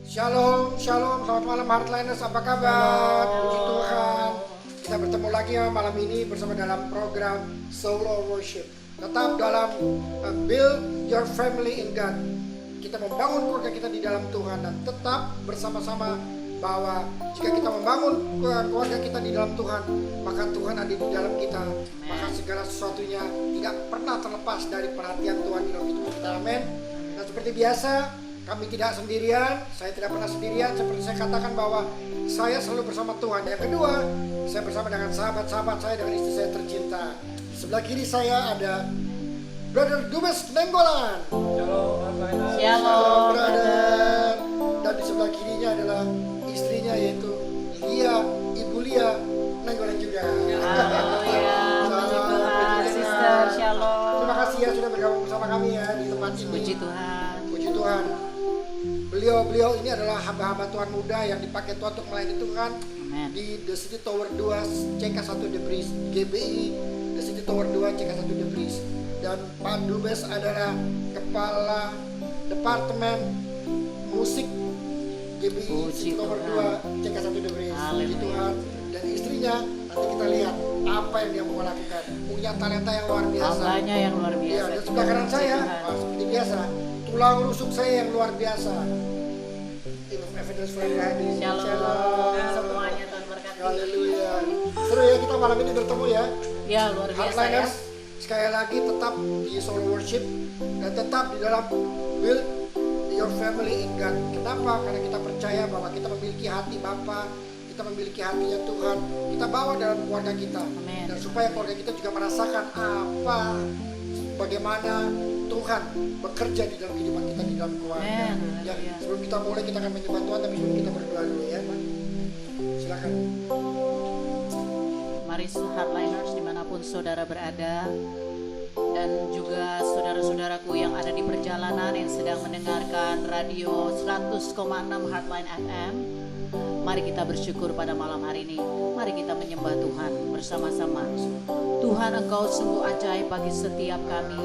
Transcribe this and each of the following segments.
Shalom, shalom, selamat malam Heartliners, apa kabar? Puji Tuhan. Kita bertemu lagi ya malam ini bersama dalam program Solo Worship. Tetap dalam Build Your Family in God. Kita membangun keluarga kita di dalam Tuhan dan tetap bersama-sama bahwa jika kita membangun keluarga kita di dalam Tuhan, maka Tuhan ada di dalam kita. Maka segala sesuatunya tidak pernah terlepas dari perhatian Tuhan di dalam hidup kita. Amin. Dan seperti biasa, kami tidak sendirian, saya tidak pernah sendirian. Seperti saya katakan bahwa saya selalu bersama Tuhan. Yang kedua, saya bersama dengan sahabat-sahabat saya, dengan istri saya tercinta. Di sebelah kiri saya ada Brother Dubes Nenggolan. Shalom, brother. Dan di sebelah kirinya adalah istrinya, yaitu Ibu Lia Nenggolan juga. Haleluya, puji Tuhan, sister, shalom. Terima kasih ya sudah bergabung bersama kami ya di tempat ini. Puji Tuhan. Puji Tuhan. Beliau ini adalah hamba-hamba Tuhan muda yang dipakai Tuhan untuk melayani Tuhan. Amen. Di The City Tower 2 CK1 Debris, GBI The City Tower 2 CK1 Debris. Dan Pak Dubes adalah kepala departemen musik GBI City Tower 2 CK1 Debris. Puji Tuhan. Dan istrinya nanti kita lihat apa yang dia mau lakukan. Punya talenta yang luar biasa. Hambanya yang luar biasa. Ya, dan sebelah kanan saya seperti biasa, tulang rusuk saya yang luar biasa. Imam Evangelist Frank Hadi. Shalom. Semuanya Tuhan berkati. Haleluya. Seru ya kita malam ini bertemu ya. Ya, luar biasa ya. Heartliners, sekali lagi tetap di Solo Worship dan tetap di dalam Build Your Family in God. Kenapa? Karena kita percaya bahwa kita memiliki hati Bapa, kita memiliki hatinya Tuhan, kita bawa dalam keluarga kita. Amen. Dan supaya keluarga kita juga merasakan bagaimana Tuhan bekerja di dalam kehidupan kita di dalam keluarga. Amen. Ya, sebelum kita mulai kita akan menyembah Tuhan, tapi sebelum kita berdoa dulu ya. Silakan. Mari Heartliners dimanapun saudara berada, dan juga saudara-saudaraku yang ada di perjalanan yang sedang mendengarkan radio 100,6 Heartline FM. Mari kita bersyukur pada malam hari ini. Mari kita menyembah Tuhan bersama-sama. Tuhan, Engkau sungguh ajaib bagi setiap kami.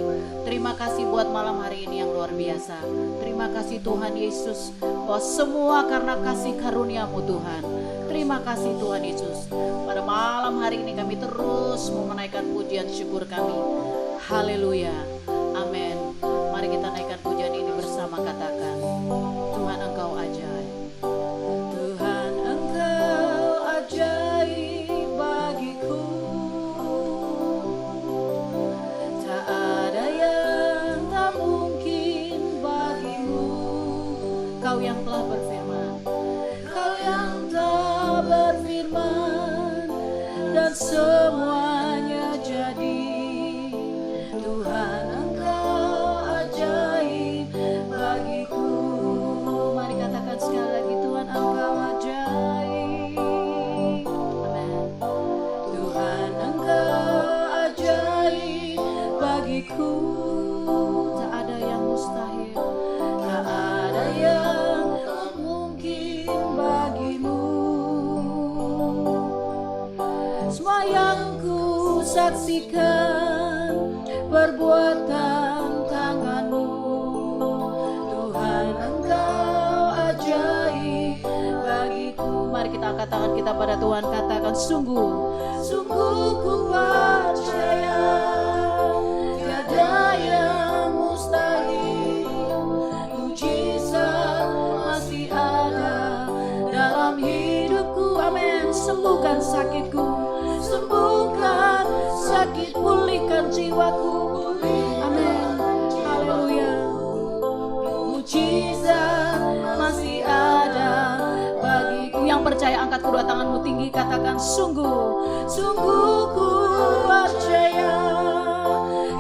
Terima kasih buat malam hari ini yang luar biasa. Terima kasih Tuhan Yesus, bahwa semua karena kasih karunia-Mu Tuhan. Terima kasih Tuhan Yesus. Pada malam hari ini kami terus mau menaikkan pujian syukur kami. Haleluya. Amin. Mari kita naikkan pujian ini bersama, katakan, Tuhan Engkau ajaib. Tuhan Engkau ajaib bagiku. Tak ada yang tak mungkin bagimu. Kau yang telah berfirman, Kau yang telah berfirman, dan semuanya jadi. Tuhan Engkau ajaib bagiku. Mari katakan sekali lagi, Tuhan Engkau ajaib. Amen. Tuhan Engkau ajaib bagiku. Tak ada yang mustahil, tak ada yang tak mungkin bagimu. Semua yang ku saksikan perbuatan tangan-Mu. Tuhan Engkau ajaib bagiku. Mari kita angkat tangan kita pada Tuhan, katakan, sungguh, sungguh ku percaya tiada yang mustahil. Mujizat masih ada dalam hidupku. Amin. Sembuhkan sakitku, sembuhkan sakit, pulihkan jiwaku. Amin. Haleluya. Mujizat masih ada bagiku. Yang percaya angkat kedua tanganmu tinggi, katakan, sungguh, sungguh ku percaya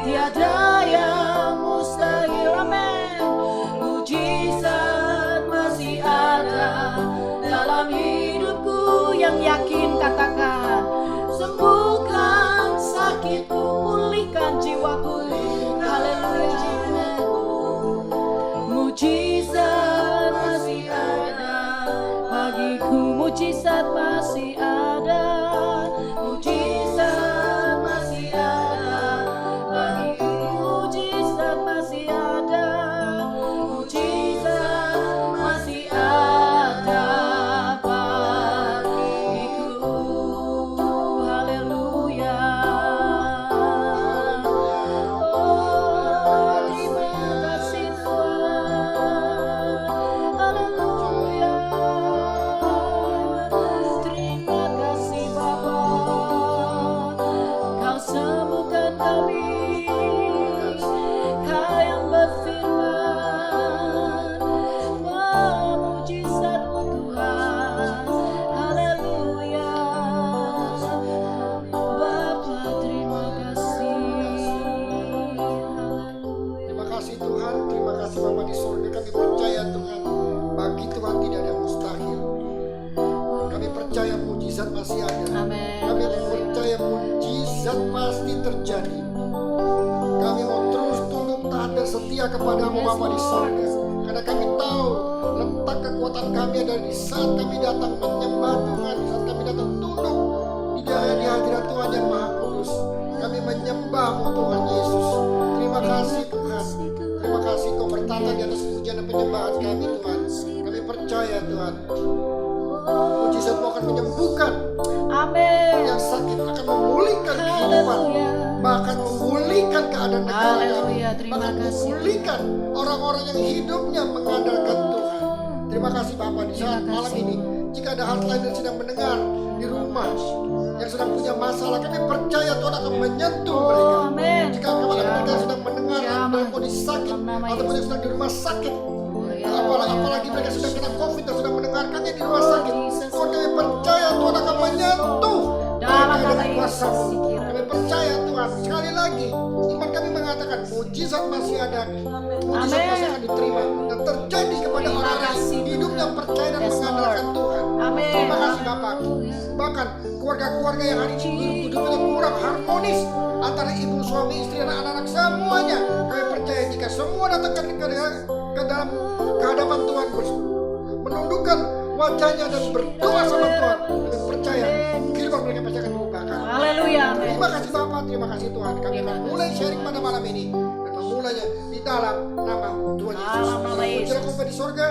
tiada yang mustahil. Amin. Mujizat masih ada dalam hidupku. Yang yakin katakan, sembuhkan sakitku, pulihkan jiwaku. Haleluya. Mujizat masih ada bagiku. Mujizat masih ada. Mujizat pasti terjadi. Kami mau terus tunduk taat dan setia kepadamu Bapa di sorga. Karena kami tahu letak kekuatan kami ada di saat kami datang menyembah Tuhan, di saat kami datang tunduk di hadirat Tuhan yang Maha Kudus. Kami menyembah-Mu Tuhan Yesus. Terima kasih Tuhan. Terima kasih Kau bertata di atas pujian dan penyembahan kami Tuhan. Kami percaya Tuhan, mujizat-Mu akan menyembuhkan Amin. yang sakit, akan memulihkan kehidupan, bahkan memulihkan keadaan negara kami, Haleluya, terima bahkan kasih. memulihkan orang-orang yang hidupnya mengandalkan Tuhan. Terima kasih Bapak di saat malam ini. Jika ada hardliner yang sedang mendengar di rumah yang sedang punya masalah, kami percaya Tuhan akan menyentuh mereka. Amin. Jika mereka sedang mendengar dalam kondisi sakit ataupun yang sedang di rumah sakit, apalagi mereka sudah kena COVID dan sudah mendengarkannya di rumah sakit, Tuhan kami percaya Tuhan akan menyentuh Dalam mereka nama dengan kuasa-Mu. Yesus. Kami percaya Tuhan, sekali lagi iman kami mengatakan mujizat masih ada, mujizat Amin. masih akan diterima dan terjadi kepada Terima orang yang kasih, hidup yang percaya dan Yes, mengandalkan Lord. Tuhan. Amin. Terima kasih Bapak. Bahkan keluarga-keluarga yang hari ini hidupnya kurang harmonis antara ibu, suami, istri, dan anak-anak semuanya, kami percaya jika semua datang ke dalam kehadapan Tuhan, menundukkan wajahnya dan berdoa sama Tuhan, kami percaya kehidupan mereka pasti akan diubahkan. Haleluya. Amin. Terima kasih Bapak, terima kasih Tuhan. Kami akan mulai sharing pada malam ini dan memulainya di dalam nama Tuhan Yesus. Dalam nama Yesus. Pujilah Bapa di sorga.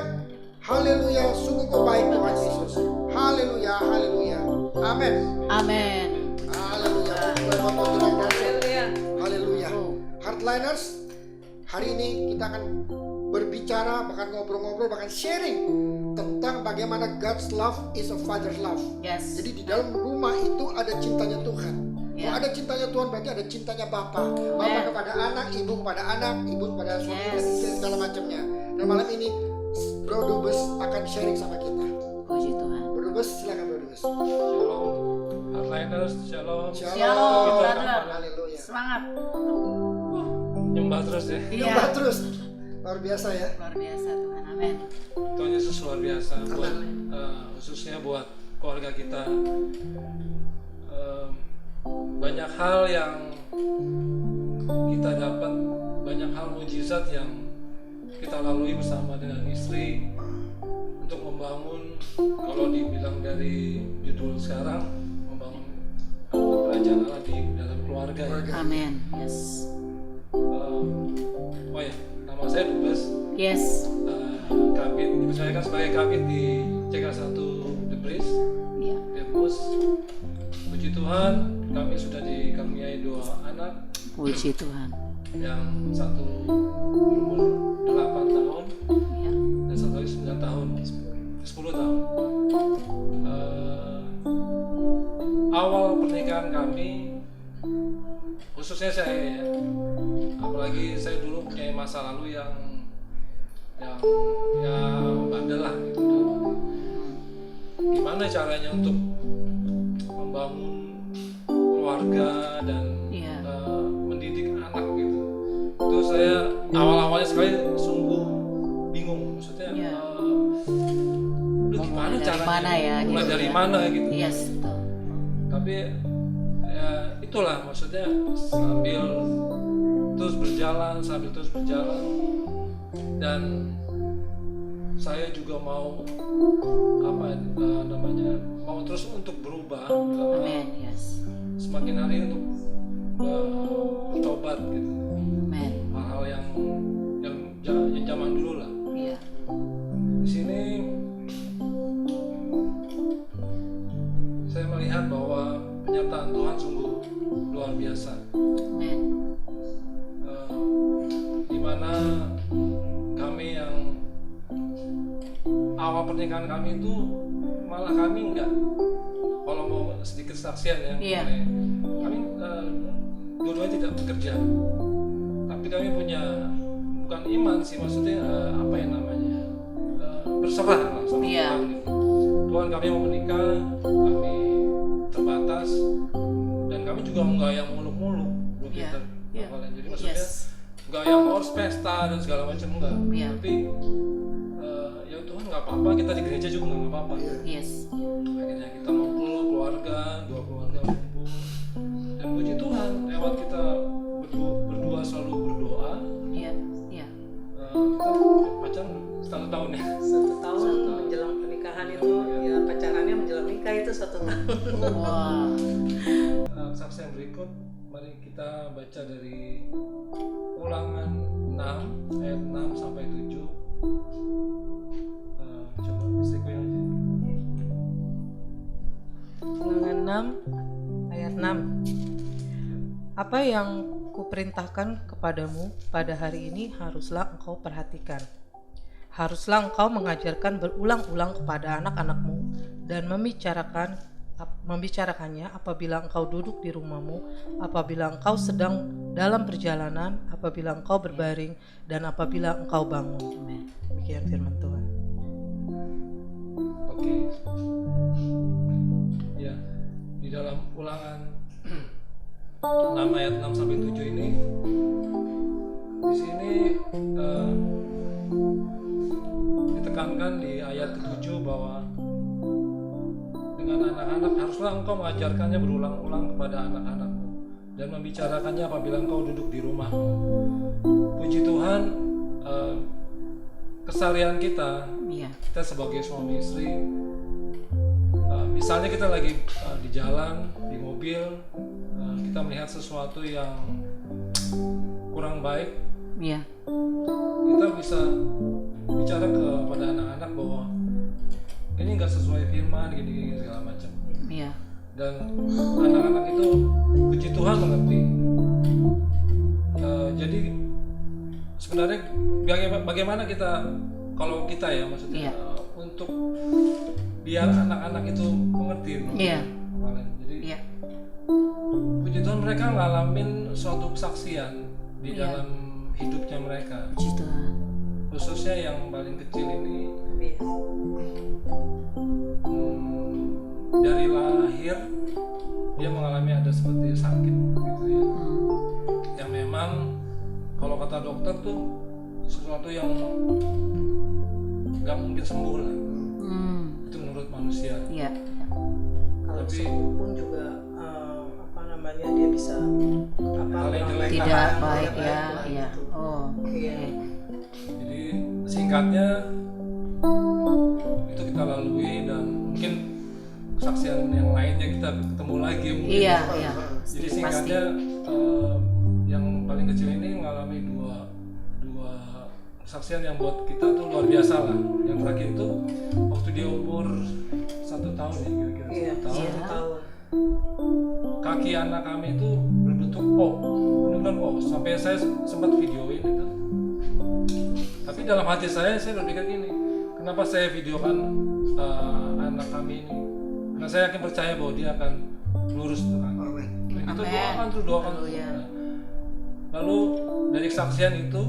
Haleluya, sungguh Kau baik Tuhan Yesus. Haleluya, haleluya. Amin. Amin. Haleluya. Pujilah Bapa, terima kasih. Haleluya. Haleluya. Hardliners, hari ini kita akan berbicara, bahkan ngobrol-ngobrol, bahkan sharing tentang bagaimana God's love is a father's love. Yes. Jadi di dalam rumah itu ada cintanya Tuhan. Ya. Kalau ada cintanya Tuhan berarti ada cintanya Bapa. Bapa Ya. kepada anak, ibu kepada anak, ibu kepada suami Yes. dan istri dan segala macamnya. Dan malam ini Bro Dubes akan sharing sama kita. Puji Tuhan. Bro Dubes, silakan Bro Dubes. Shalom, hardliners, shalom. Shalom, Kita brother. Haleluya. Semangat. nyembah terus ya. Iya. Nyembah terus. Luar biasa ya. Luar biasa Tuhan. Amin. Tuhan Yesus luar biasa buat Amin. khususnya buat keluarga kita. Banyak hal yang kita dapat, banyak hal mujizat yang kita lalui bersama dengan istri untuk membangun, kalau dibilang dari judul sekarang, membangun kerajaan Allah di dalam keluarga ya. Amin. Yes. Oh ya, nama saya Dubes, Yes. Kabit, dipercayakan sebagai Kabit di CK1 Debris, Iya. Depus. Puji Tuhan, kami sudah dikaruniai 2 anak, Puji Tuhan. yang satu berumur 8 tahun Iya. dan satu lagi 9 tahun, 10 tahun. Awal pernikahan kami, khususnya saya ya, apalagi saya dulu punya masa lalu yang bandel lah gitu. Gimana caranya untuk membangun keluarga dan Iya. mendidik anak gitu. Itu saya awal-awalnya sekali sungguh bingung, maksudnya Iya. Duh, gimana Dari caranya? mana ya, Mulai gitu dari ya. mana gitu. Yes. Betul. Tapi ya itulah maksudnya sambil terus berjalan dan saya juga mau mau terus untuk berubah, Amin. Yes. semakin hari untuk bertobat gitu, Amin. hal-hal yang zaman dulu lah. Iya. Di sini saya melihat bahwa penyertaan Tuhan sungguh luar biasa. Amin. Di mana kami yang awal pernikahan kami itu malah kami enggak, kalau mau sedikit saksian ya, Iya. kami dua-duanya tidak bekerja, tapi kami punya bukan iman sih, maksudnya apa yang namanya berserah lah sama Iya. Tuhan gitu. Tuhan, kami mau menikah, kami terbatas dan kami juga enggak yang muluk-muluk begitu. Iya. Jadi maksudnya Yes. enggak yang harus pesta dan segala macam, enggak. Iya. Tapi ya Tuhan nggak apa-apa, kita di gereja juga nggak apa-apa. Yes. Akhirnya kita ngumpul keluarga, 2 keluarga ngumpul. Dan puji Tuhan lewat kita berdua selalu berdoa. Iya, iya. Kita pacaran 1 tahun ya. 1 tahun menjelang pernikahan itu ya, pacarannya menjelang nikah itu 1 tahun. Wah. Kesaksian berikut mari kita baca dari Ulangan 6 ayat 6 sampai 7. Coba istriku yang aja. Ulangan 6 ayat 6. Apa yang kuperintahkan kepadamu pada hari ini haruslah engkau perhatikan. Haruslah engkau mengajarkan berulang-ulang kepada anak-anakmu dan membicarakannya apabila engkau duduk di rumahmu, apabila engkau sedang dalam perjalanan, apabila engkau berbaring, dan apabila engkau bangun. Amin. Demikian firman Tuhan. Oke. Ya, di dalam Ulangan 6 ayat 6 sampai 7 ini di sini ditekankan di ayat ke-7 bahwa dengan anak-anak haruslah engkau mengajarkannya berulang-ulang kepada anak-anakmu dan membicarakannya apabila engkau duduk di rumahmu. Puji Tuhan, keseharian kita Iya. sebagai suami istri, misalnya kita lagi di jalan, di mobil, kita melihat sesuatu yang kurang baik, Iya. kita bisa bicara kepada anak-anak bahwa ini nggak sesuai firman, gini segala macam. Iya. Dan anak-anak itu puji Tuhan mengerti. Jadi sebenarnya bagaimana kita, kalau kita ya maksudnya, Iya. untuk biar anak-anak itu mengerti. Iya. Jadi Iya. puji Tuhan mereka ngalamin suatu kesaksian di Iya. dalam hidupnya mereka, Puji Tuhan. khususnya yang paling kecil ini dari lahir dia mengalami ada seperti sakit gitu ya, yang memang kalau kata dokter tuh sesuatu yang nggak mungkin sembuh lah, itu menurut manusia. Iya. Kalau Tapi- sembuh pun juga dia bisa Hal yang jelek. Tidak orang baik tidak ya. baik Iya. gitu. Oh. Iya. Oke. Jadi singkatnya itu kita lalui dan mungkin kesaksian yang lainnya kita ketemu lagi mungkin. Iya, iya. Jadi Pasti. singkatnya yang paling kecil ini mengalami dua kesaksian yang buat kita tuh luar biasa lah. Yang terakhir itu waktu dia umur 1 tahun ya kira-kira Iya, 1 tahun. Iya. 1 tahun. Kaki anak kami itu berbentuk O, benar-benar O. Sampai saya sempat videoin itu. Tapi dalam hati saya berpikir gini, kenapa saya videokan anak kami ini? Karena saya yakin percaya bahwa dia akan lurus tuh kan. Dan kita Amin. doakan terus. Haleluya. Lalu dari kesaksian itu,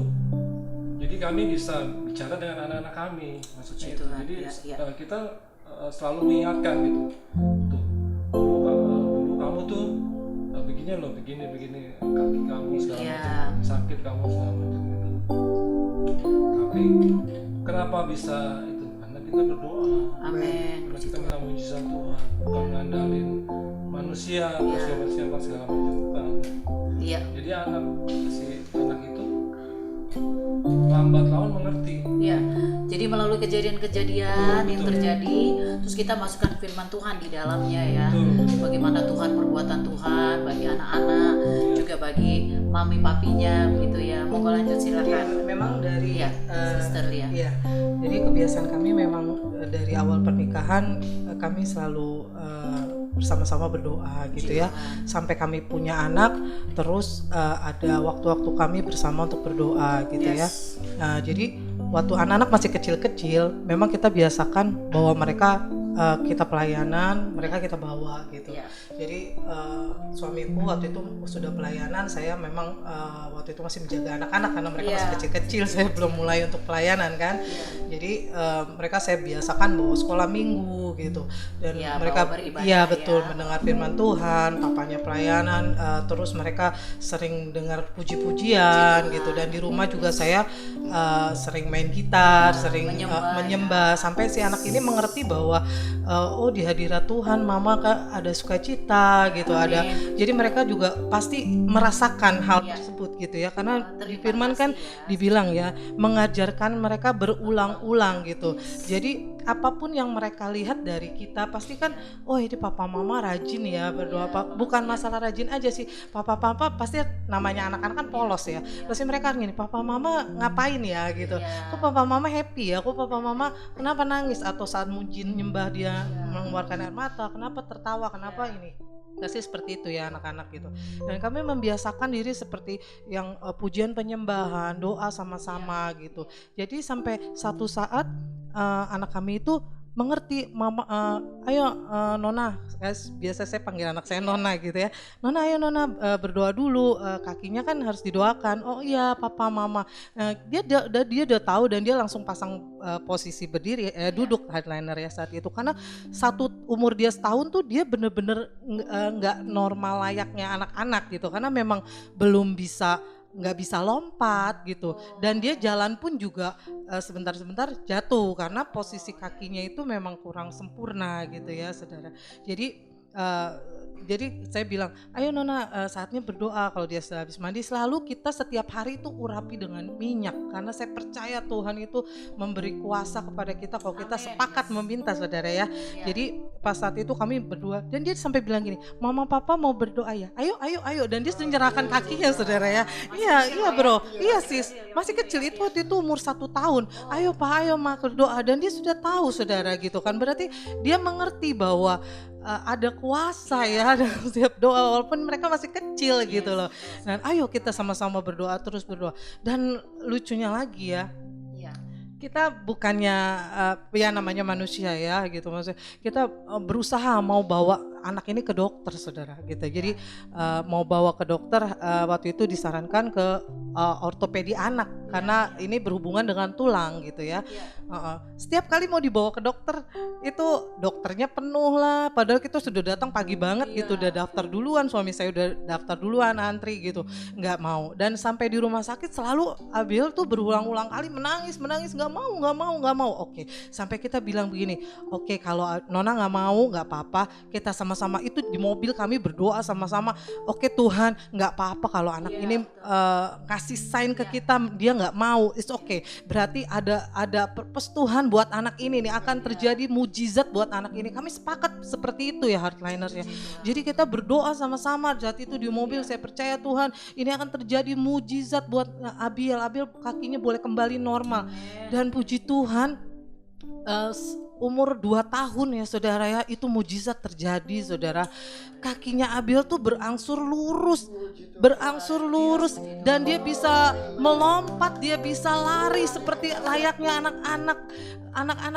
jadi kami bisa bicara dengan anak-anak kami, maksudnya Puji itu. Tuhan, Jadi ya, ya. kita selalu mengingatkan gitu. Tuh, dulu kamu tuh begini loh, begini kaki kamu segala Iya. macam, sakit kamu segala macam gitu. Tapi kenapa bisa itu? Karena kita berdoa. Amin. Karena kita minta mujizat Tuhan, bukan ngandalin manusia, siapa segala macam bukan. Iya. Jadi si anak itu lambat laun mengerti. Ya, jadi melalui kejadian-kejadian yang terjadi, terus kita masukkan firman Tuhan di dalamnya ya. Betul. Bagaimana Tuhan, perbuatan Tuhan bagi anak-anak, juga bagi mami papinya gitu ya. Mau lanjut Iya, silakan. memang dari Iya, Sister Lia. Iya, jadi kebiasaan kami memang dari awal pernikahan kami selalu bersama-sama berdoa gitu ya, sampai kami punya anak, terus ada waktu-waktu kami bersama untuk berdoa gitu ya. Yes. Jadi waktu anak-anak masih kecil-kecil, memang kita biasakan bahwa mereka kita pelayanan, mereka kita bawa gitu. Iya. Jadi suamiku waktu itu sudah pelayanan, saya memang waktu itu masih menjaga anak-anak karena mereka Iya. masih kecil-kecil, saya belum mulai untuk pelayanan kan. Jadi mereka saya biasakan bawa sekolah minggu gitu, dan Iya, mereka bawa beribadah iya betul ya. mendengar firman Tuhan, papanya pelayanan, terus mereka sering dengar puji-pujian gitu, dan di rumah juga saya sering main gitar, sering menyembah, menyembah, sampai si anak ini mengerti bahwa oh di hadirat Tuhan mama ada sukacita gitu, ada. Jadi mereka juga pasti merasakan hal tersebut gitu ya, karena di firman kan dibilang ya, mengajarkan mereka berulang-ulang gitu. Jadi apapun yang mereka lihat dari kita pasti kan, oh ini papa mama rajin ya berdoa. Bukan masalah rajin aja sih, papa pasti namanya anak-anak kan polos ya, pasti mereka gini, papa mama ngapain ya gitu, kok papa mama happy ya, kok papa mama kenapa nangis, atau saat mujin nyembah dia mengeluarkan air mata, kenapa tertawa, kenapa ini. Pasti seperti itu ya anak-anak gitu. Dan kami membiasakan diri seperti yang pujian penyembahan, doa sama-sama gitu. Jadi sampai satu saat anak kami itu mengerti, mama ayo Nona, guys, biasa saya panggil anak saya Nona gitu ya, Nona ayo Nona berdoa dulu, kakinya kan harus didoakan. Oh iya papa mama. Dia udah tahu dan dia langsung pasang posisi berdiri, duduk hardliner ya saat itu, karena umur dia setahun tuh dia bener-bener nggak normal layaknya anak-anak gitu, karena memang belum bisa, nggak bisa lompat gitu, dan dia jalan pun juga sebentar-sebentar jatuh karena posisi kakinya itu memang kurang sempurna gitu ya saudara. Jadi saya bilang, ayo Nona saatnya berdoa. Kalau dia sudah habis mandi, selalu kita setiap hari itu urapi dengan minyak, karena saya percaya Tuhan itu memberi kuasa kepada kita kalau kita sepakat meminta saudara ya. Jadi pas saat itu kami berdua, dan dia sampai bilang gini, mama papa mau berdoa ya, ayo, dan dia sudah menyerahkan kakinya saudara ya. Iya bro, iya sis, masih kecil itu, waktu itu umur 1 tahun, ayo pak, ayo ma berdoa, dan dia sudah tahu saudara gitu kan, berarti dia mengerti bahwa ada kuasa ya dalam setiap doa walaupun mereka masih kecil gitu loh. Dan ayo kita sama-sama berdoa, terus berdoa. Dan lucunya lagi ya, kita bukannya ya namanya manusia ya gitu, maksudnya kita berusaha mau bawa anak ini ke dokter saudara gitu. Jadi mau bawa ke dokter, waktu itu disarankan ke ortopedi anak karena ini berhubungan dengan tulang gitu ya. Setiap kali mau dibawa ke dokter itu dokternya penuh lah, padahal kita sudah datang pagi banget gitu, udah daftar duluan, suami saya udah daftar duluan antri gitu, nggak mau. Dan sampai di rumah sakit selalu Abiel tuh berulang-ulang kali menangis, nggak mau. Oke, sampai kita bilang begini, oke kalau Nona nggak mau nggak apa-apa, kita sama-sama itu di mobil kami berdoa sama-sama. Oke Tuhan, nggak apa-apa kalau anak ini kasih sign ke kita dia nggak mau, it's okay, berarti ada purpose Tuhan buat anak ini nih, akan terjadi mujizat buat anak ini. Kami sepakat seperti itu ya hardliners ya. Jadi kita berdoa sama-sama saat itu di mobil, saya percaya Tuhan ini akan terjadi mujizat buat Abiel kakinya boleh kembali normal. Dan puji Tuhan umur 2 tahun ya saudara ya, itu mujizat terjadi saudara. Kakinya Abiel tuh berangsur lurus dan dia bisa melompat, dia bisa lari seperti layaknya anak-anak,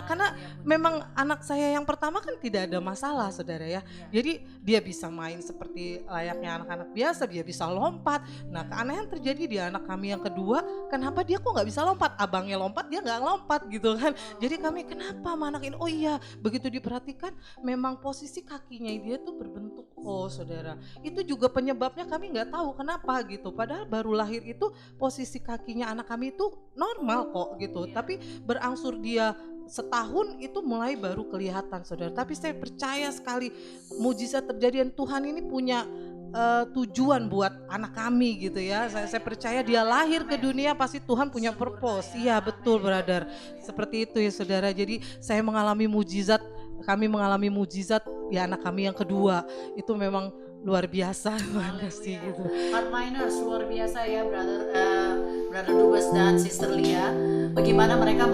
karena memang anak saya yang pertama kan tidak ada masalah saudara ya. Jadi dia bisa main seperti layaknya anak-anak biasa, dia bisa lompat. Nah keanehan terjadi di anak kami yang kedua, kenapa dia kok nggak bisa lompat, abangnya lompat dia nggak lompat gitu kan. Jadi kami kenapa anak ini, oh iya begitu diperhatikan memang posisi kakinya dia tuh berbentuk O saudara. Itu juga penyebabnya kami nggak tahu kenapa gitu, padahal baru lahir itu posisi kakinya anak kami itu normal kok gitu, tapi berangsur dia setahun itu mulai baru kelihatan saudara. Tapi saya percaya sekali mujizat terjadi dan Tuhan ini punya tujuan buat anak kami gitu ya. Saya percaya dia lahir ke dunia pasti Tuhan punya purpose. Iya betul brother, seperti itu ya saudara. Jadi saya mengalami mujizat, kami mengalami mujizat di anak kami yang kedua. Itu memang luar biasa Tuhan kasih gitu. Hardliners luar biasa ya Brother Dubes dan Sister Lia. Bagaimana mereka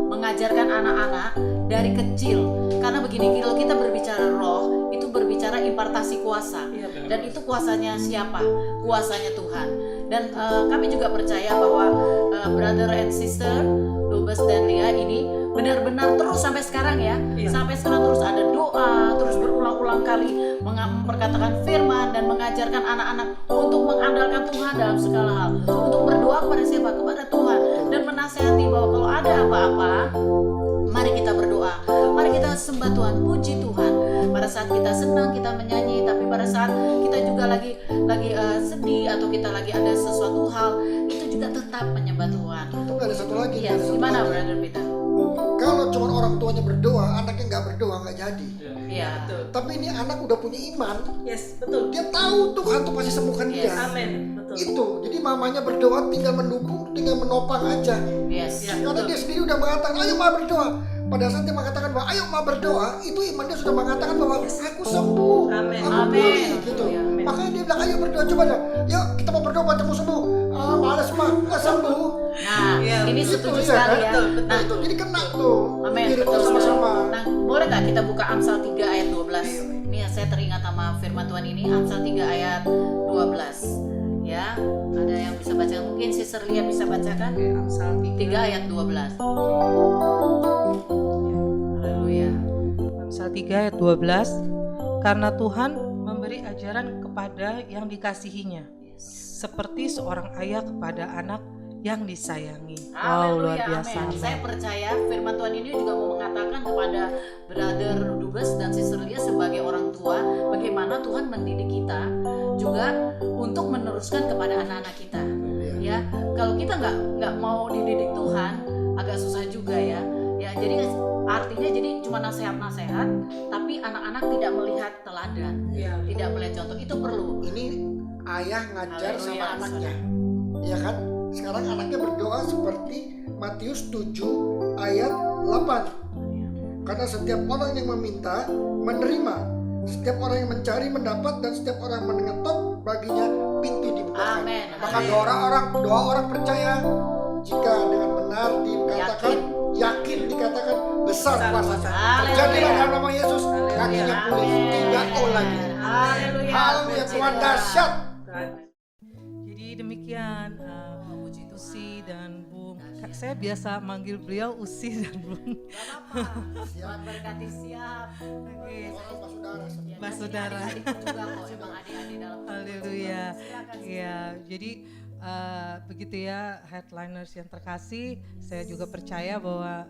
mengajarkan anak-anak dari kecil. Karena begini, kalau kita berbicara roh, itu berbicara impartasi kuasa. Dan itu kuasanya siapa? Kuasanya Tuhan. Dan kami juga percaya bahwa Brother and Sister Dubes dan Lia ini benar-benar terus sampai sekarang ya. Sampai sekarang terus ada doa, terus berulang-ulang kali memperkatakan firman dan mengajarkan anak-anak untuk mengandalkan Tuhan dalam segala hal. Untuk berdoa kepada siapa? Kepada Tuhan. Dan menasihati bahwa kalau ada apa-apa, mari kita berdoa, mari kita sembah Tuhan, puji Tuhan. Pada saat kita senang kita menyanyi, tapi pada saat kita juga lagi sedih atau kita lagi ada sesuatu hal, itu juga tetap menyembah Tuhan. Itu ada satu lagi. Iya, gimana Brother Peter? Kalau cuma orang tuanya berdoa, anaknya nggak berdoa nggak jadi. Iya. Betul. Tapi ini anak udah punya iman, Yes, betul. dia tahu Tuhan tuh pasti sembuhkan dia. Yes. Amin. Betul. Itu, jadi mamanya berdoa tinggal mendukung, tinggal menopang aja. Yes. Ya. Karena betul. dia sendiri udah mengatakan, ayo ma berdoa. Pada saat dia mengatakan bahwa ayo ma berdoa, itu iman dia sudah mengatakan bahwa aku sembuh, Amin. aku Amin. pulih gitu. Amin. Makanya dia bilang ayo berdoa coba dah. Yuk kita mau berdoa buat kamu sembuh. Ah malas ma, nggak sembuh. Nah, Iya, ini Gitu, setuju iya sekali kan? ya. Betul, betul. Nah itu jadi kena tuh. Amin, Spiritnya betul sekali. sama-sama. Nah, boleh nggak kita buka Amsal 3 ayat 12? Ini saya teringat sama firman Tuhan ini, Amsal 3 ayat 12. Ya, ada yang bisa baca? Mungkin Sister Lia bisa bacakan? Oke, Amsal 3 ayat 12. Haleluya. Amsal 3 ayat 12. Karena Tuhan memberi ajaran kepada yang dikasihinya, seperti seorang ayah kepada anak yang disayangi. Wow, luar Haleluya, biasa. amin. Saya percaya firman Tuhan ini juga mau mengatakan kepada Brother Dubes dan Sister Lia sebagai orang tua, bagaimana Tuhan mendidik kita juga untuk meneruskan kepada anak-anak kita. Ya, kalau kita nggak mau dididik Tuhan, agak susah juga ya. Ya, jadi artinya jadi cuma nasihat-nasihat, tapi anak-anak tidak melihat teladan, Iya. tidak melihat contoh. Itu perlu. Ini ayah ngajar Haleluya, sama anaknya, ya kan? Sekarang anaknya berdoa seperti Matius 7 ayat 8. Karena setiap orang yang meminta menerima, setiap orang yang mencari mendapat, dan setiap orang mengetok baginya pintu dibukakan. Amin. Maka Amin. doa orang percaya jika dengan benar dikatakan, yakin dikatakan besar kuasanya. Haleluya. Terjadilah dalam nama Yesus, kakinya pulih, Amin. tidak lagi. Haleluya. Haleluya, Tuhan dahsyat. Jadi demikian Usi dan Bung. Saya biasa manggil beliau Usi dan Bung. Tuhan berkati siap. Oke. Orang saudara. Ya, Mas dan saudara. adik-adik juga kok, emang adik-adik dalam Haleluya. Silakan. Ya, jadi begitu ya headliners yang terkasih, saya juga percaya bahwa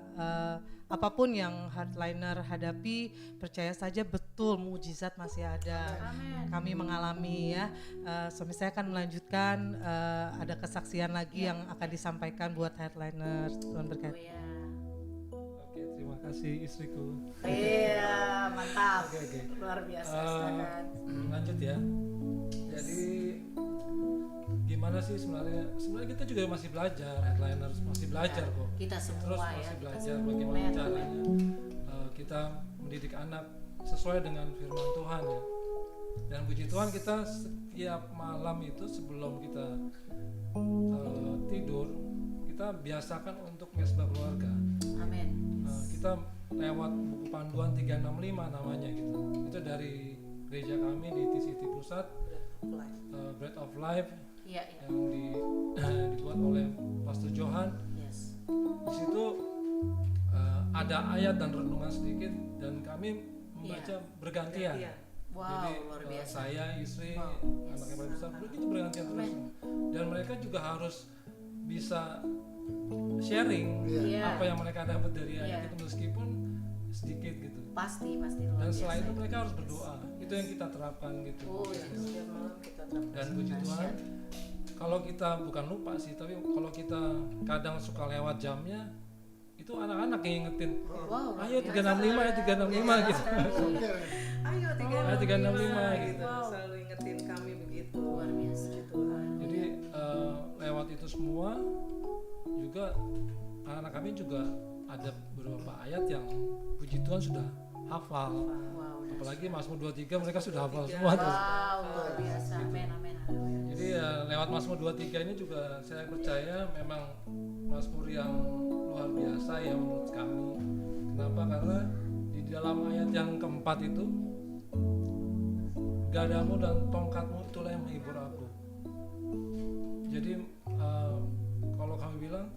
apapun yang headliner hadapi, percaya saja betul mujizat masih ada. Amin. Kami mengalami ya. Suami saya akan melanjutkan, ada kesaksian lagi yang akan disampaikan buat headliners. Tuhan berkati. Haleluya. Oke, terima kasih istriku. Iya, mantap. Oke. Luar biasa. Eh, Silakan. lanjut ya. Jadi gimana sih sebenarnya kita juga masih belajar, headliners masih belajar kok. Kita Terus semua ya. masih kita belajar semua. bagaimana Amin. caranya kita mendidik anak sesuai dengan firman Tuhan ya. Dan puji Tuhan kita setiap malam itu sebelum kita tidur, kita biasakan untuk mesbah keluarga. Amin. Kita lewat buku panduan 365 namanya gitu. Itu dari gereja kami di TCT Pusat, Bread of Life Iya, iya. yang dibuat oleh Pastor Johan. Yes. Di situ ada ayat dan renungan sedikit dan kami membaca bergantian. Wow, Jadi luar biasa. saya, istri, Wow. anaknya paling besar, begitu bergantian terus. Dan mereka juga harus bisa sharing Iya. apa yang mereka dapat dari ayat Iya. itu meskipun sedikit gitu. Pasti luar Dan biasa. setelah itu mereka harus berdoa. Itu yang kita terapkan gitu. Oh, iya. Dan puji Tuhan, kalau kita bukan lupa sih, tapi kalau kita kadang suka lewat jamnya, itu anak-anak yang ingetin. Wow. Ayo 365 ya 365 gitu. Ayo Ayo 365 gitu. Selalu ingetin kami begitu. Luar biasa. Jadi lewat itu semua juga anak-anak kami juga ada beberapa ayat yang puji Tuhan sudah hafal. Wow. Apalagi Mazmur 23 mereka sudah hafal semua tuh. Wow, luar biasa. Amin, amin. Haleluya. Jadi lewat Mazmur 23 ini juga saya percaya memang Mazmur yang luar biasa ya menurut kami. Kenapa? Karena di dalam ayat yang keempat itu, gadamu dan tongkatmu itulah yang menghibur aku. Jadi kalau kami bilang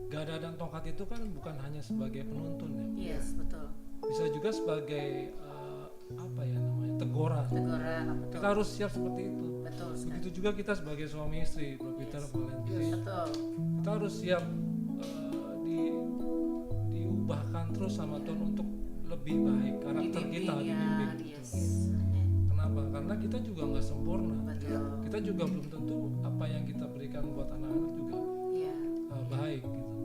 gada dan tongkat itu kan bukan hanya sebagai penuntun ya, Yes, betul. bisa juga sebagai apa ya namanya, teguran. Teguran, betul. Kita harus siap seperti itu. Betul sekali. Begitu juga kita sebagai suami istri, Bro Peter, Valentine. Betul. Kita harus siap diubahkan terus sama Tuhan untuk lebih baik karakter kita, dibimbing. Yes. Kenapa? Karena kita juga nggak sempurna. Betul. Kita juga belum tentu apa yang kita berikan buat anak-anak juga Iya. baik gitu.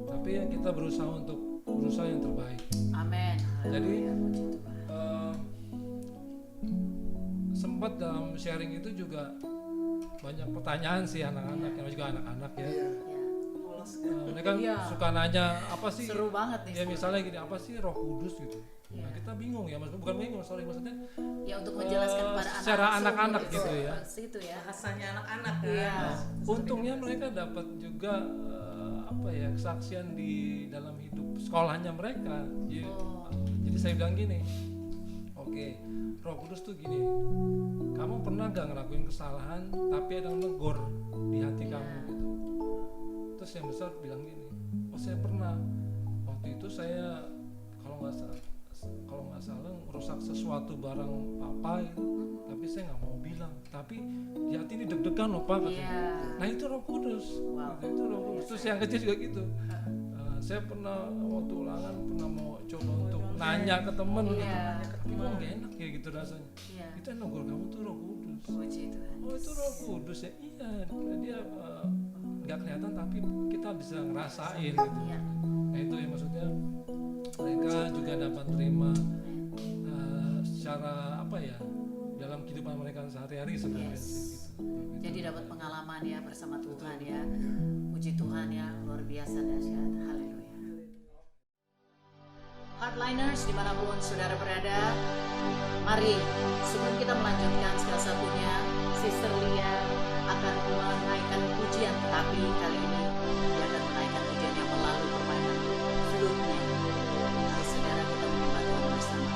Tapi yang kita berusaha untuk berusaha yang terbaik. Amin. Jadi Haleluya, puji Tuhan. Sempat dalam sharing itu juga banyak pertanyaan sih anak-anak, yang juga anak-anak ya. Iya. Ya, Mereka Iya. suka nanya apa sih? seru banget nih. Ya misalnya gini, apa sih Roh Kudus gitu? Nah, kita bingung ya, bukan bingung, maksudnya Ya, untuk menjelaskan kepada secara anak-anak seumur gitu ya. Situ ya. Bahasanya anak-anak kan. Iya. Untungnya mereka dapat juga kesaksian di dalam hidup sekolahnya mereka. Jadi saya bilang gini, oke, Roh Kudus tuh gini, kamu pernah gak ngelakuin kesalahan tapi ada yang negor di hati kamu gitu. Terus yang besar bilang gini, oh saya pernah, waktu itu saya kalau nggak salah merusak sesuatu barang papa gitu, tapi saya nggak mau bilang, tapi di hati ini deg-degan loh pak katanya. Iya. Nah itu Roh Kudus. Wow. Gitu, itu Roh Kudus. Terus yang kecil juga gitu. Saya pernah waktu ulangan pernah mau coba untuk nanya ke temen gitu, Iya. tapi kok nggak enak ya gitu rasanya. Iya. Itu yang negor kamu tuh Roh Kudus. Puji Tuhan. Oh itu Roh Kudus ya, iya dia nggak kelihatan tapi kita bisa ngerasain gitu. Iya. Nah itu ya maksudnya mereka juga dapat terima secara dalam kehidupan mereka sehari-hari sebenarnya Yes. sih, gitu. Jadi dapat pengalaman ya bersama Tuhan ya. Puji Tuhan ya, luar biasa dahsyat. Haleluya. Hardliners dimanapun saudara berada, mari sebelum kita melanjutkan salah satunya, Sister Lia akan menaikkan pujian, tetapi kali ini dia akan menaikkan pujiannya melalui permainan flute-nya. Mari saudara kita menyembah Tuhan bersama.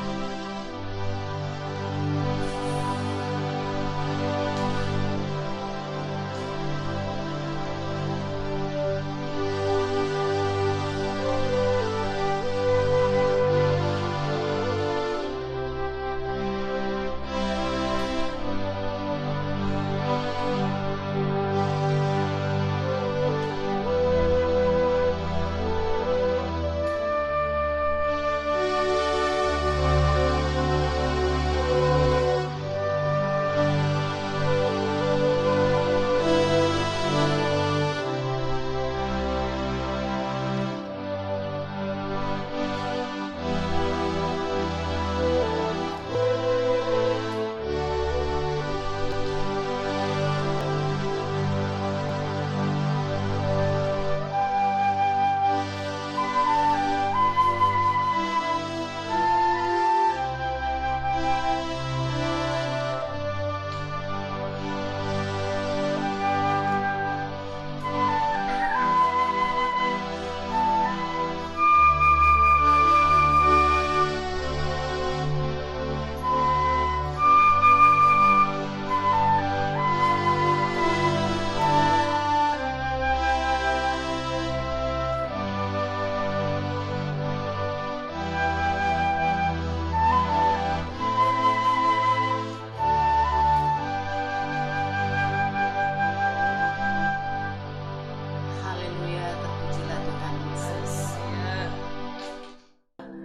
Haleluya, terpujilah Tuhan Yesus.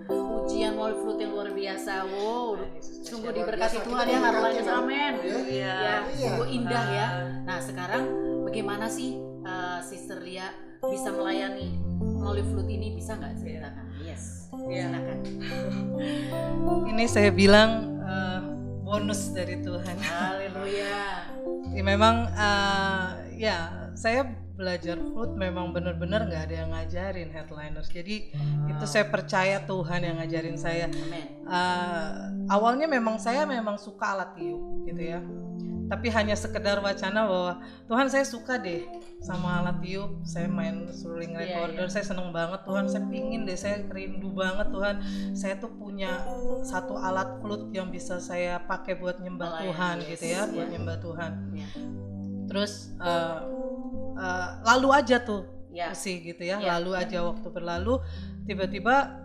Pujian melalui flute yang luar biasa. Wow, sungguh diberkati Tuhan ya, Hardliners. Amin. Iya. Ya, sungguh indah ya. Nah, sekarang bagaimana sih Sister Lia bisa melayani melalui flute ini, bisa nggak ceritakan? Yes. Iya. Silakan. Ini saya bilang bonus dari Tuhan. Haleluya. Ya, memang ya saya belajar flute memang benar-benar nggak ada yang ngajarin Headliners. Jadi itu saya percaya Tuhan yang ngajarin saya. Amin. Awalnya saya memang suka alat tiup gitu ya. Tapi hanya sekedar wacana bahwa Tuhan saya suka deh sama alat tiup. Saya main string recorder, saya seneng banget Tuhan. Saya pingin deh, saya rindu banget Tuhan. Saya tuh punya satu alat flute yang bisa saya pakai buat nyembah Tuhan gitu ya, buat nyembah Tuhan. Ya. Terus lalu aja tuh Ya. sih gitu ya, Ya. lalu aja waktu berlalu tiba-tiba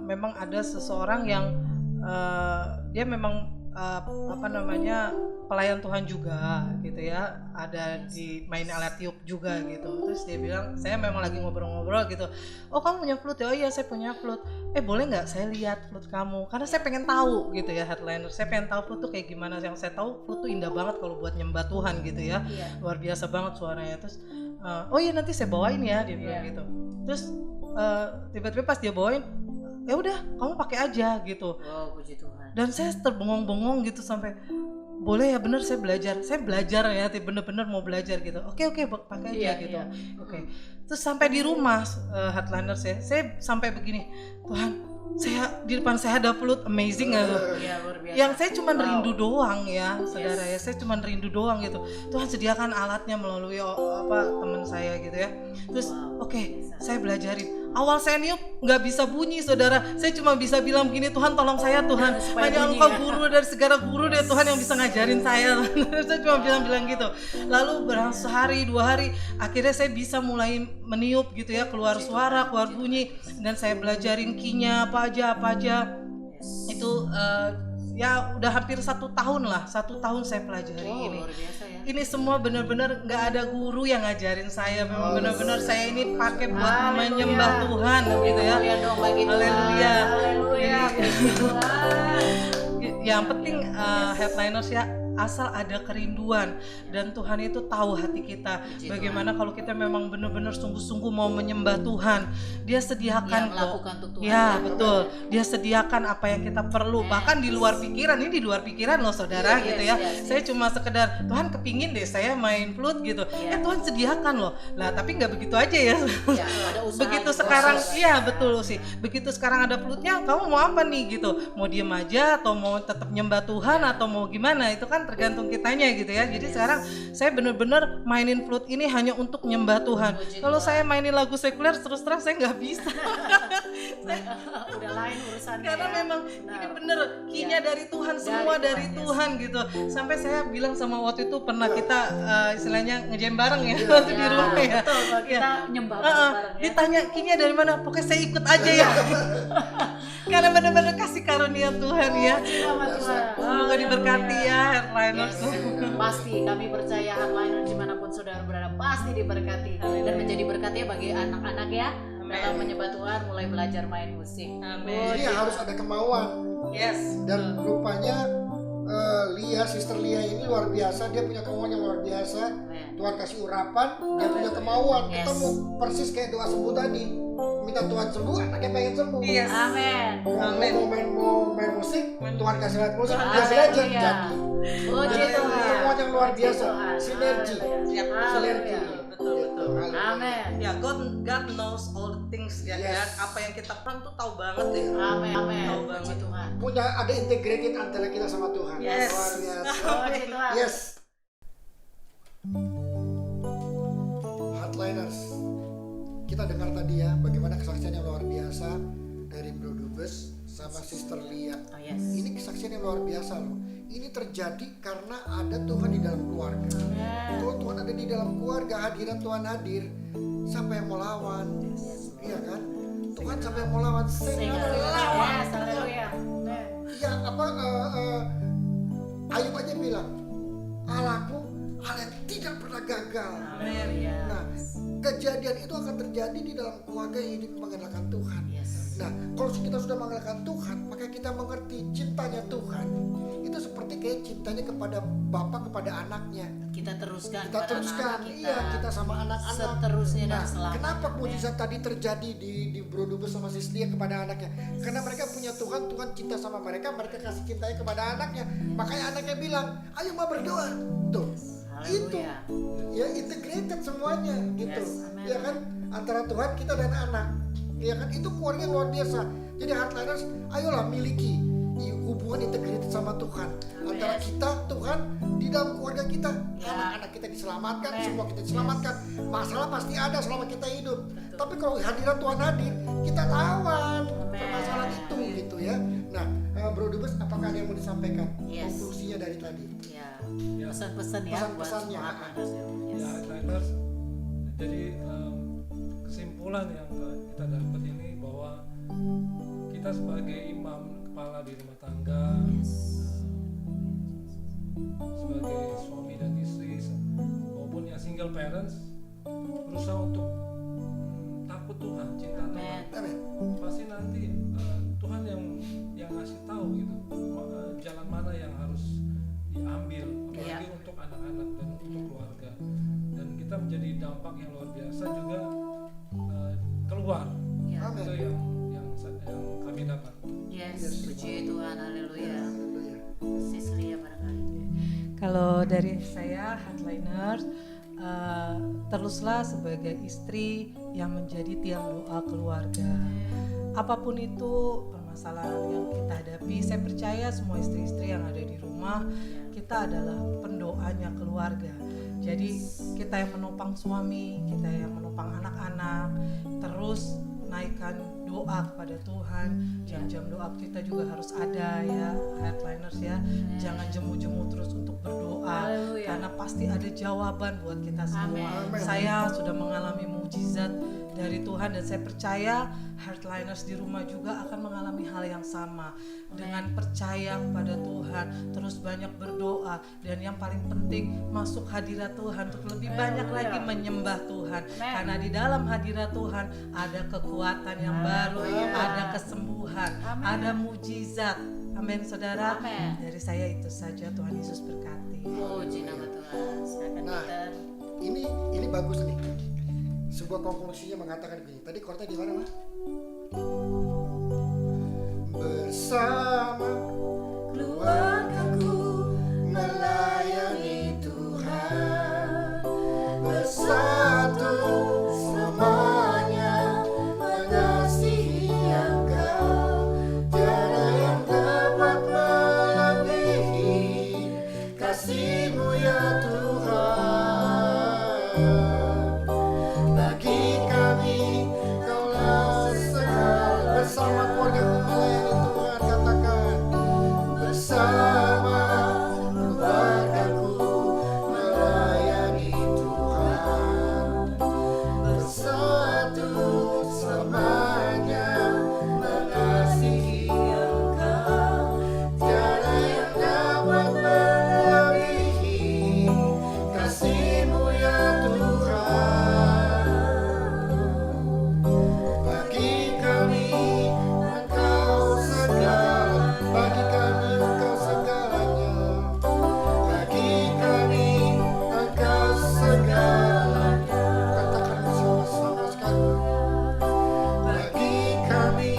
memang ada seseorang yang dia memang pelayan Tuhan juga gitu ya, ada di main alat tiup juga gitu. Terus dia bilang, saya memang lagi ngobrol-ngobrol gitu, oh kamu punya flute ya? Oh iya saya punya flute. Boleh nggak saya lihat flute kamu, karena saya pengen tahu gitu ya Headliner, saya pengen tahu flute tuh kayak gimana. Yang saya tahu flute tuh indah banget kalau buat nyembah Tuhan gitu ya, luar biasa banget suaranya. Terus oh iya nanti saya bawain ya, dia bilang gitu. Terus tiba-tiba pas dia bawain, ya udah kamu pakai aja gitu. Wow, puji Tuhan. Dan saya terbengong-bengong gitu sampai, boleh ya, bener saya belajar ya, bener-bener mau belajar gitu. Oke pakai aja Iya, gitu. iya. Oke. Terus sampai di rumah Heartliners ya, saya sampai begini, Tuhan, saya di depan saya ada flute, amazing ya tuh. Iya, luar biasa. Yang saya cuma Wow. rindu doang ya, saudara ya, saya cuma rindu doang gitu. Tuhan sediakan alatnya melalui teman saya gitu ya. Terus oke, saya belajarin. Awal saya niup nggak bisa bunyi, saudara. Saya cuma bisa bilang begini, Tuhan tolong saya Tuhan. Supaya Hanya bunyi, Engkau ya. guru dari segala guru deh Tuhan yang bisa ngajarin saya. Saya cuma bilang gitu. Lalu sehari 2 hari, akhirnya saya bisa mulai meniup gitu ya, keluar suara, keluar bunyi. Dan saya belajarin key-nya apa aja. Itu ya udah hampir 1 tahun lah, 1 tahun saya pelajari Wow, ini. luar biasa ya. Ini semua benar-benar nggak ada guru yang ngajarin saya. Memang benar-benar saya ini pakai buat Haleluya. menyembah Tuhan gitu ya. Haleluya dong bagi Tuhan. Haleluya. Haleluya. Puji Tuhan. Yang penting Headliners ya, asal ada kerinduan dan Tuhan itu tahu hati kita. Puji Bagaimana kalau kita memang benar-benar sungguh-sungguh mau menyembah Tuhan, Dia sediakan Yang kok. melakukan untuk Tuhan. Ya betul, Dia sediakan apa yang kita perlu. Bahkan di luar pikiran, ini di luar pikiran loh saudara Yes, gitu ya. yes. Saya cuma sekedar Tuhan kepingin deh saya main flute gitu. Iya. Tuhan sediakan loh. Lah tapi nggak begitu aja ya. Ya, ada usaha. Begitu gitu. sekarang, Proses. iya betul sih. Begitu sekarang ada flute-nya, kamu mau apa nih gitu? Mau diem aja atau mau tetap nyembah Tuhan atau mau gimana? Itu kan tergantung kitanya gitu ya. Jadi sekarang saya bener-bener mainin flute ini hanya untuk nyembah Tuhan. Puji Kalau Tuhan. saya mainin lagu sekuler, terus terang saya nggak bisa. Udah lain urusannya. Karena ya. memang Benar. ini bener key-nya Iya. dari Tuhan, semua Dari dari Tuhan, Tuhan gitu. Sampai saya bilang sama waktu itu pernah kita istilahnya ngejam bareng ya waktu di rumah ya. Betul, kalau kita Ya. nyembah Heeh, bareng ya. ditanya key-nya dari mana, pokoknya saya ikut aja ya. Karena benar-benar kasih karunia Tuhan ya. Sama Tuhan. Semoga diberkati ya Headliners. Pasti kami percaya Heartliner dimanapun saudara berada pasti diberkati dan menjadi berkat ya bagi anak-anak ya dalam menyembah Tuhan, mulai belajar main musik. Amin. Ini harus ada kemauan. Yes. Dan rupanya Sister Lia ini luar biasa, dia punya kemauan yang luar biasa. Amen. Tuhan kasih urapan, dia punya kemauan. Yes. Ketemu persis kayak doa sembuh tadi. Minta Tuhan sembuh, anaknya pengen sembuh. Yes. Amin. Mau main musik, Tuhan kasih lihat musik, dia Haleluya. belajar jadi. Puji Jadi Tuhan. kemauan yang luar Puji biasa, Tuhan. sinergi. Siap. Sinergi. Haleluya. Betul betul. Haleluya. Amin. Ya God knows all the things ya Yes. kan. Apa yang kita paham tuh tahu banget deh. Amin. Amin. Tahu Puji banget. Tuhan. Punya ada integrated antara kita sama Tuhan. Yes. Luar biasa. Puji Tuhan. Yes. Heartliners. Kita dengar tadi ya bagaimana kesaksian yang luar biasa dari Bro Dubes sama Sister Lia. Oh yes. Ini kesaksian yang luar biasa loh. Ini terjadi karena ada Tuhan di dalam keluarga. Kalau Tuhan ada di dalam keluarga, hadiran Tuhan hadir, siapa yang mau lawan? Iya kan? Tuhan siapa yang mau lawan? Saya nggak ada lawan. Yes, haleluya. Amen. Ya apa? Ayub aja bilang, Allahku, Allah yang tidak pernah gagal. Haleluya. Nah, kejadian itu akan terjadi di dalam keluarga yang hidup mengandalkan Tuhan. Yes. Nah, kalau kita sudah mengandalkan Tuhan, maka kita mengerti cintanya Tuhan. Itu seperti kayak cintanya kepada Bapa kepada anaknya. Kita teruskan. Kita kepada teruskan, anak-anak iya kita sama anak-anak. seterusnya dan Nah, selamanya. kenapa mujizat tadi terjadi di Bro Dubes sama Sis Lia kepada anaknya? Karena mereka punya Tuhan, Tuhan cinta sama mereka, mereka kasih cintanya kepada anaknya. Makanya anaknya bilang, ayo ma berdoa. Tuh, itu Haleluya. ya integrated semuanya gitu. Yes, amen. Ya kan antara Tuhan kita dan anak. Ya kan itu keluarga luar biasa. Jadi Heartliners, ayolah miliki hubungan integrated sama Tuhan. Antara kita Tuhan di dalam keluarga kita, Ya. anak-anak kita diselamatkan, Amen. semua kita diselamatkan. Masalah pasti ada selama kita hidup. Tapi kalau hadirat Tuhan hadir, kita lawan permasalahan itu gitu ya. Nah, Bro Dubes, apakah ada yang mau disampaikan? Yes. Konklusinya dari tadi. Ya. Pesan-pesan ya buat Pesan-pesannya. semua Heartliners ya. Yes. Ya, Heartliners. Jadi kesimpulan yang kita dapat ini bahwa kita sebagai imam kepala di rumah tangga, sebagai suami dan istri maupun yang single parents berusaha untuk takut Tuhan, cinta Tuhan. Amin. Pasti nanti Tuhan yang ngasih tahu gitu jalan mana yang harus diambil, apalagi untuk anak-anak dan untuk keluarga. Dan kita menjadi dampak yang luar biasa juga keluar dari saya Hardliners, teruslah sebagai istri yang menjadi tiang doa keluarga. Apapun itu permasalahan yang kita hadapi, saya percaya semua istri-istri yang ada di rumah, kita adalah pendoanya keluarga. Jadi kita yang menopang suami, kita yang menopang anak-anak, terus naikkan doa kepada Tuhan. Jam-jam doa kita juga harus ada ya, Headliners ya. Jangan jemu-jemu terus untuk berdoa, karena pasti ada jawaban buat kita semua. Saya sudah mengalami mukjizat dari Tuhan dan saya percaya Heartliners di rumah juga akan mengalami hal yang sama. Dengan percaya kepada Tuhan, terus banyak berdoa, dan yang paling penting masuk hadirat Tuhan untuk lebih banyak lagi menyembah Tuhan. Karena di dalam hadirat Tuhan ada kekuatan yang baru, ada kesembuhan, ada mujizat. Amin saudara. Dari saya itu saja, Tuhan Yesus berkati. Puji nama Tuhan. Silakan Nah, Peter. ini bagus nih. Sebuah konklusinya mengatakan begini. Tadi chordnya di mana, Mas? Bersama keluargaku melayani Tuhan, bersatu semuanya mengasihi Engkau. Tiada yang dapat melebihi kasih-Mu ya Tuhan. Bagi kami Kaulah segala. Bersama keluargaku melayani Tuhan, katakan bersama keluargaku melayani Tuhan, bersatu semuanya mengasihi Engkau. Tiada yang dapat melebihi kasih-Mu ya Tuhan. Bagi kami Engkau segala, bagi kami Engkau segalanya, bagi kami Engkau segalanya. Katakan bersama-sama sekali. Bagi kami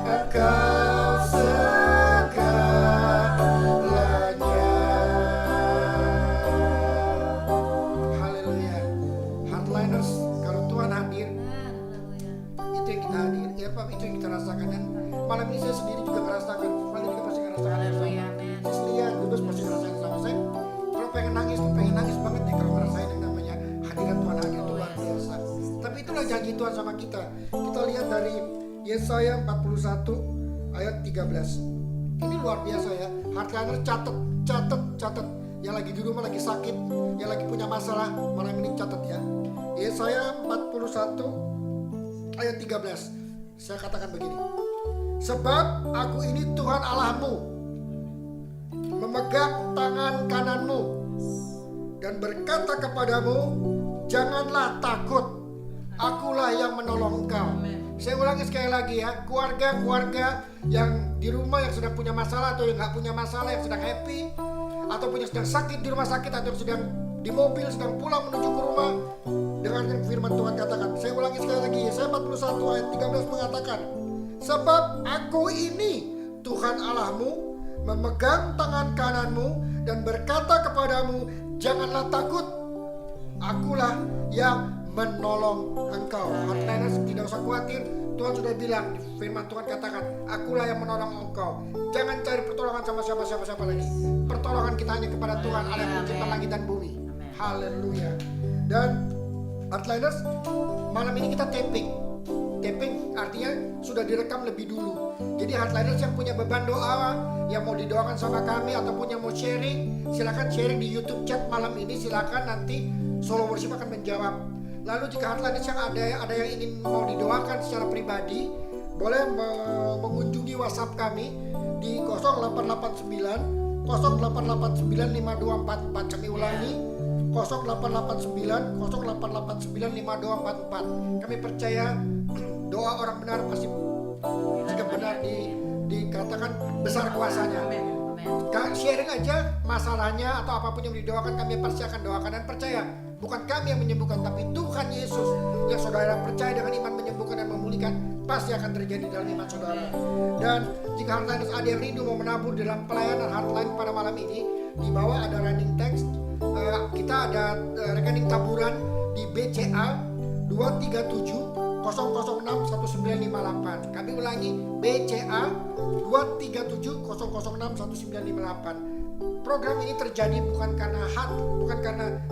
Engkau segalanya. Haleluya. Hardliners, kalau Tuhan hadir, itu yang kita hadir, ya Pak, itu yang kita rasakan. Dan malam ini saya sendiri juga merasakan, Paling juga pasti ngerasakan yang sama. Seslia, Kudus pasti ngerasain sama saya. Kalau pengen nangis banget nih kalau ngerasain yang namanya hadirat Tuhan hadir, itu luar biasa. Tapi itulah janji Tuhan sama kita. Kita lihat dari Yesaya 41 ayat 13. Ini luar biasa ya. Hardliner catat. Yang lagi di rumah lagi sakit, yang lagi punya masalah, malam ini catat ya. Yesaya 41 ayat 13. Saya katakan begini. Sebab aku ini Tuhan Allahmu, memegang tangan kananmu dan berkata kepadamu, janganlah takut, akulah yang menolong engkau. Saya ulangi sekali lagi ya, keluarga-keluarga yang di rumah yang sedang punya masalah atau yang nggak punya masalah, yang sedang happy ataupun yang sedang sakit di rumah sakit atau yang sedang di mobil sedang pulang menuju ke rumah, dengarkan firman Tuhan katakan. Saya ulangi sekali lagi, Yesaya 41 ayat 13 mengatakan, sebab aku ini Tuhan Allahmu, memegang tangan kananmu dan berkata kepadamu, janganlah takut, akulah yang menolong engkau. Hardliners, tidak usah khawatir, Tuhan sudah bilang, firman Tuhan katakan, akulah yang menolong engkau. Jangan cari pertolongan sama siapa lagi. Pertolongan kita hanya kepada Tuhan, Allah yang mencipta langit dan bumi. Haleluya. Dan Hardliners, malam ini kita taping artinya sudah direkam lebih dulu. Jadi Hardliners yang punya beban doa, yang mau didoakan sama kami ataupun yang mau sharing, silakan sharing di YouTube chat malam ini. Silakan, nanti Solo Worship akan menjawab. Lalu jika Hardliners yang ada yang ingin mau didoakan secara pribadi, boleh mengunjungi WhatsApp kami di 0889 08895244. Kami ulangi, 0889 08895244. Kami percaya doa orang benar pasti, jika benar dikatakan, besar kuasanya. Sharing aja masalahnya atau apapun yang didoakan, kami pasti akan doakan. Dan percaya, bukan kami yang menyembuhkan, tapi Tuhan Yesus yang saudara percaya dengan iman menyembuhkan dan memulihkan, pasti akan terjadi dalam iman saudara. Dan jika Hardliners ada yang rindu mau menabur dalam pelayanan Hardline pada malam ini, di bawah ada running text kita ada rekening taburan di BCA 237-006-1958. Kami ulangi, BCA 237-006-1958. Program ini terjadi bukan karena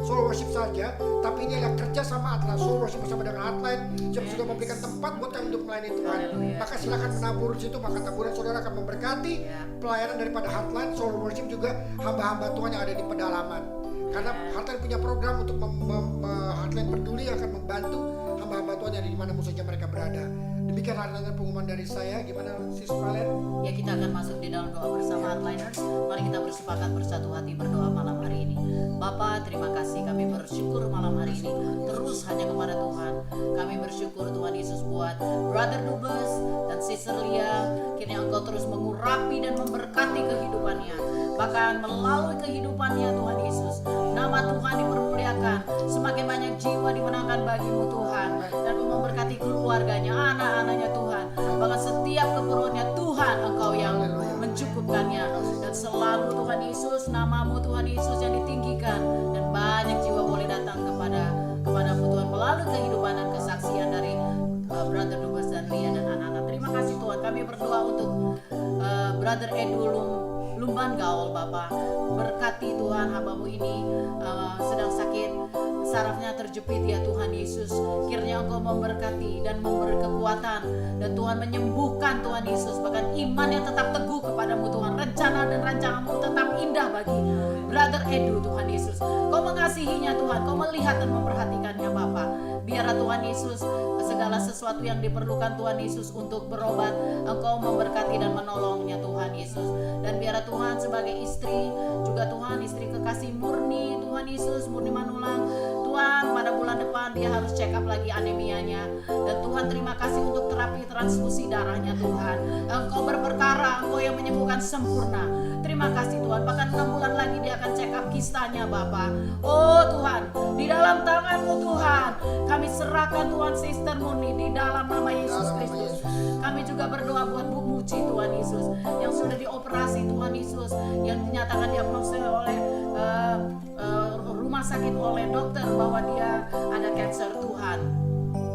Soul Worship saja, tapi ini adalah kerja sama antara Soul Worship bersama dengan Heartline yang sudah memberikan tempat buat kami untuk melayani Tuhan. Maka silakan menabur di situ, maka taburan saudara akan memberkati pelayanan daripada Heartline. Soul Worship juga hamba-hamba Tuhan yang ada di pedalaman. Karena Heartline punya program untuk Heartline peduli akan membantu hamba-hamba Tuhan yang ada di mana saja mereka berada. Demikian adalah pengumuman dari saya. Gimana Sis Valen? Ya, kita akan masuk di dalam doa bersama Heartliners. Mari kita bersepakat bersatu hati berdoa malam hari ini. Bapa, terima kasih, kami bersyukur malam hari ini terus hanya kepada Tuhan. Kami bersyukur Tuhan Yesus buat Brother Dubes dan Sister Lia. Kini Engkau terus mengurapi dan memberkati kehidupannya. Bahkan melalui kehidupannya Tuhan Yesus, nama Tuhan dipermuliakan. Semakin banyak jiwa dimenangkan bagimu Tuhan. Dan Engkau memberkati keluarganya, anak-anaknya Tuhan. Bahkan setiap keperluannya Tuhan Engkau yang mencukupkannya. Dan selalu Tuhan Yesus, namamu Tuhan Yesus yang ditinggikan. Dan banyak jiwa boleh datang kepadamu Tuhan melalui kehidupan dan kesaksian dari Brother Dubes dan Lia dan anak-anak. Terima kasih Tuhan. Kami berdoa untuk Brother Edu Lumban Gaul, Bapak. Berkati Tuhan hambamu ini sedang sakit, sarafnya terjepit ya Tuhan Yesus. Kiranya Engkau memberkati dan memberi kekuatan, dan Tuhan menyembuhkan Tuhan Yesus. Bahkan iman yang tetap teguh kepadamu Tuhan. Rencana dan rancanganmu tetap indah bagi Brother Edu Tuhan Yesus. Kau mengasihinya Tuhan, Kau melihat dan memperhatikannya Bapak. Biarlah Tuhan Yesus segala sesuatu yang diperlukan Tuhan Yesus untuk berobat, Engkau memberkati dan menolongnya Tuhan Yesus. Dan biarlah Tuhan sebagai istri, juga Tuhan istri kekasih Murni, Tuhan Yesus, Murni Manulang, Tuhan pada bulan depan dia harus check up lagi anemianya. Dan Tuhan terima kasih untuk terapi transfusi darahnya Tuhan. Engkau berperkara, Engkau yang menyembuhkan sempurna. Terima kasih Tuhan, bahkan 6 bulan lagi dia akan check up kistanya Bapak. Oh Tuhan, di dalam tangan-Mu Tuhan, kami serahkan Tuhan Sister Murni di dalam nama Yesus Kristus. Kami juga berdoa buat Bu Muci Tuhan Yesus yang sudah dioperasi Tuhan Yesus, yang dinyatakan diagnosis oleh rumah sakit oleh dokter bahwa dia ada cancer Tuhan.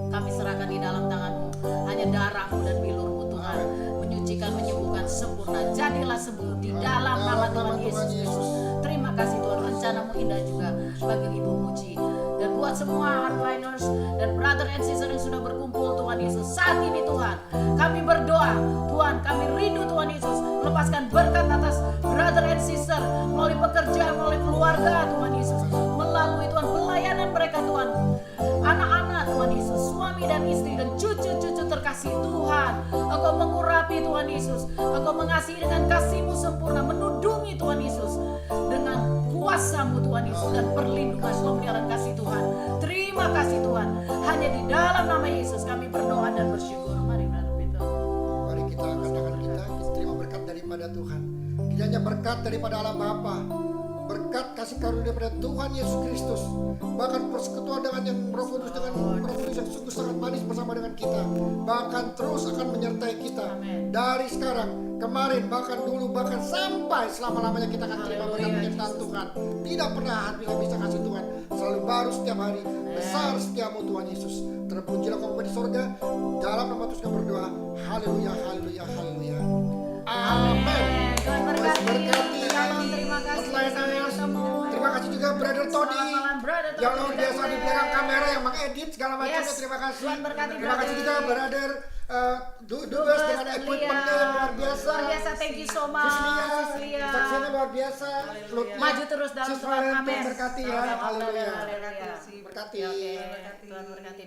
Kami serahkan di dalam tangan-Mu, hanya darah-Mu dan bilur-Mu Tuhan menyucikan, menyembuhkan sempurna. Jadilah sembuh di dalam nama Tuhan Yesus Kristus. Terima kasih Tuhan, rencana-Mu indah juga bagi Ibu Muci. Dan buat semua Heartliners dan brother and sister yang sudah berkumpul Tuhan Yesus saat ini Tuhan, kami berdoa Tuhan, kami rindu Tuhan Yesus melepaskan berkat atas brother and sister melalui pekerjaan, melalui keluarga Tuhan Yesus, melalui Tuhan pelayanan mereka Tuhan, anak-anak Tuhan Yesus, suami dan istri dan cucu-cucu terkasih Tuhan. Engkau mengurapi Tuhan Yesus, Engkau mengasihi dengan kasih-Mu sempurna, menudungi Tuhan Yesus dengan kuasa-Mu Tuhan Yesus dan perlindungan pemeliharaan kasih Tuhan. Terima kasih Tuhan, hanya di dalam nama Yesus kami berdoa dan bersyukur. Mari Brother Peter. Mari kita angkat tangan kita terima berkat daripada Tuhan. Tidak hanya berkat daripada Allah Bapa, berkat kasih karunia daripada Tuhan Yesus Kristus, bahkan persekutuan dengan yang Roh Kudus, dengan Roh Kudus yang sungguh sangat manis bersama dengan kita, bahkan terus akan menyertai kita dari sekarang, kemarin, bahkan dulu, bahkan sampai selama-lamanya kita akan terima berkat penyertaan Tuhan. Tidak pernah habis-habisnya kasih Tuhan, selalu baru setiap hari. Besar setiamu Tuhan Yesus. Terpujilah Kau di sorga. Dalam nama Tuhan kami berdoa. Haleluya, haleluya, haleluya. Amin. Tuhan berkati. Shalom, terima kasih. Heartliners. Terima kasih juga Brother Tony Selamat malam, Brother Tony. yang luar biasa di belakang kamera, yang mengedit segala macamnya. Yes. Terima kasih. Tuhan berkati, Terima kasih juga Brother Dubes dengan equipmentnya yang luar biasa. Luar biasa, thank you so much. Sis Lia, Lia. saksinya luar biasa. Flute-nya. Maju terus dalam Sis Tuhan, Valen, amin. Tuhan berkati ya. Haleluya. Haleluya. Berkati. Oke, Tuhan berkati.